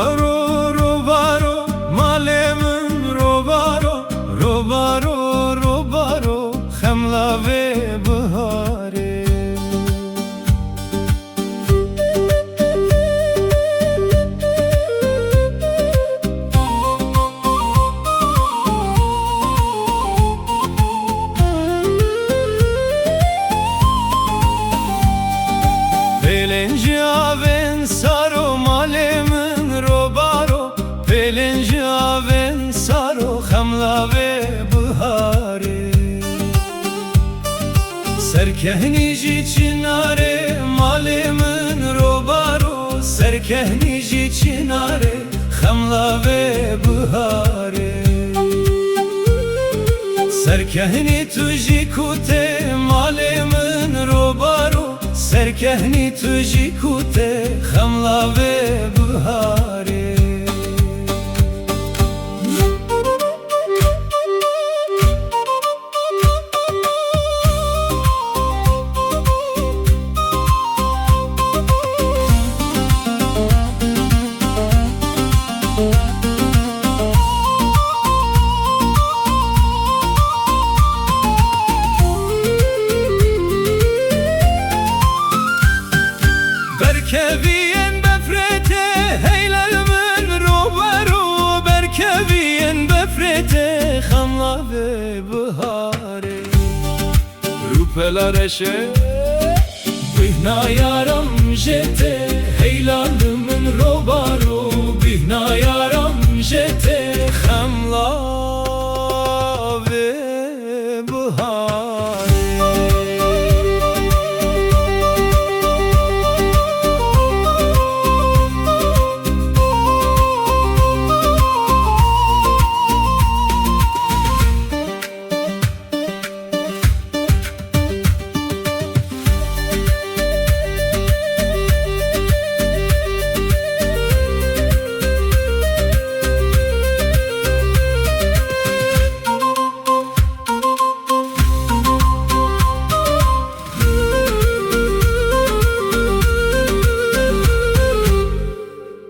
Robaro, robaro, malemin robaro, robaro, robaro, xemla ve bahare. Pelenci aven saro malemin robaro, pelenci aven saro xemla ve bahare. Serkehnici çinare malemin robaro, serkehnici çinare xemla ve bahare. Serkehni tuji kute malemin robaro, serkehni tuji kute xemla ve bahare. Berkeviyen befrete heylelmin robaro, berkeviyen befrete xemla ve bahare. Rupelar eşe bihna yaram jete heylelmin robaro,